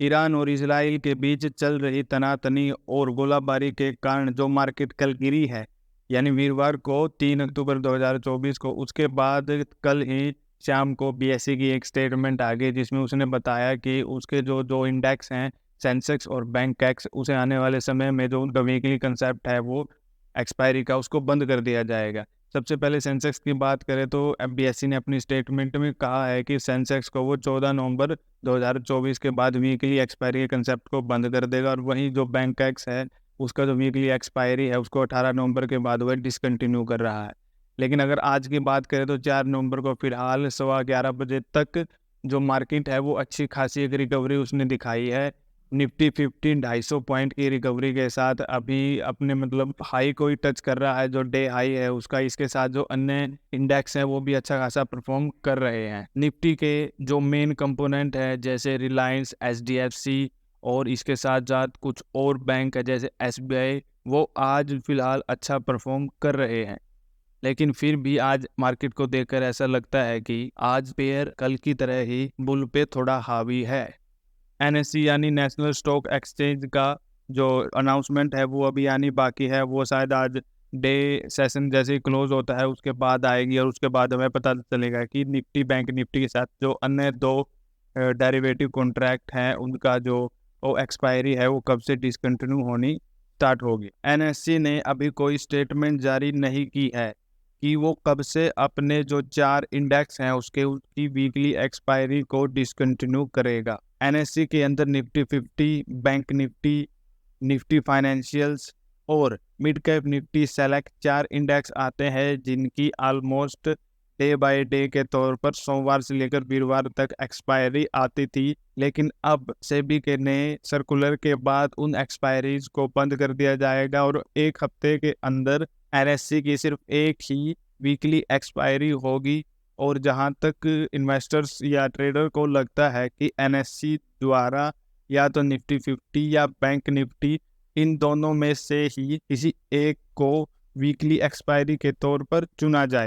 Iran और Israel के बीच चल रही तनातनी और गोलाबारी के कारण जो मार्केट कल गिरी है, यानी वीरवार को 3 अक्टूबर 2024 को, उसके बाद कल ही शाम को बीएसई की एक स्टेटमेंट आ गई जिसमें उसने बताया कि उसके जो जो इंडेक्स हैं, सेंसेक्स और बैंकैक्स, उसे आने वाले समय में जो उनका वीकली कंसेप्ट है वो एक्सपायरी का, उसको बंद कर दिया जाएगा। सबसे पहले सेंसेक्स की बात करें तो बीएसई ने अपनी स्टेटमेंट में कहा है कि सेंसेक्स को वो 14 नवंबर 2024 के बाद वीकली एक्सपायरी के कंसेप्ट को बंद कर देगा, और वहीं जो बैंकैक्स है उसका जो वीकली एक्सपायरी है उसको 18 नवंबर के बाद वह डिसकंटिन्यू कर रहा है। लेकिन अगर आज की बात करें तो 4 नवंबर को फिलहाल 11:15 बजे तक जो मार्केट है वो अच्छी खासी एक रिकवरी उसने दिखाई है। निफ्टी 50 250 पॉइंट की रिकवरी के साथ अभी अपने मतलब हाई को ही टच कर रहा है, जो डे हाई है उसका। इसके साथ जो अन्य इंडेक्स है वो भी अच्छा खासा परफॉर्म कर रहे हैं। निफ्टी के जो मेन कंपोनेंट है जैसे रिलायंस, एचडीएफसी और इसके साथ साथ कुछ और बैंक है जैसे एसबीआई, वो आज फिलहाल अच्छा परफॉर्म कर रहे हैं। लेकिन फिर भी आज मार्केट को देखकर ऐसा लगता है कि आज पेयर कल की तरह ही बुल पे थोड़ा हावी है। एनएससी यानी नेशनल स्टॉक एक्सचेंज का जो अनाउंसमेंट है वो अभी आनी बाकी है। वो शायद आज डे सेशन जैसे ही क्लोज होता है उसके बाद आएगी, और उसके बाद हमें पता चलेगा कि निफ्टी, बैंक निफ्टी के साथ जो अन्य दो डेरिवेटिव कॉन्ट्रैक्ट हैं उनका जो वो एक्सपायरी है वो कब से डिसकंटिन्यू होनी स्टार्ट होगी। एनएससी ने अभी कोई स्टेटमेंट जारी नहीं की है कि वो कब से अपने जो 4 इंडेक्स हैं उसकी वीकली एक्सपायरी को डिसकंटिन्यू करेगा। एनएससी के अंदर Nifty 50, bank Nifty, Nifty financials और mid cap Nifty select 4 index आते हैं जिनकी ऑलमोस्ट डे बाय डे के तौर पर सोमवार से लेकर वीरवार तक एक्सपायरी आती थी। लेकिन अब सेबी के नए सर्कुलर के बाद उन एक्सपायरीज को बंद कर दिया जाएगा और एक हफ्ते के अंदर एनएससी की सिर्फ एक ही वीकली एक्सपायरी होगी। और जहां तक इन्वेस्टर्स या ट्रेडर को लगता है कि एनएससी द्वारा या तो निफ्टी 50 या बैंक निफ्टी, इन दोनों में से ही किसी एक को वीकली एक्सपायरी के तौर पर चुना जाए।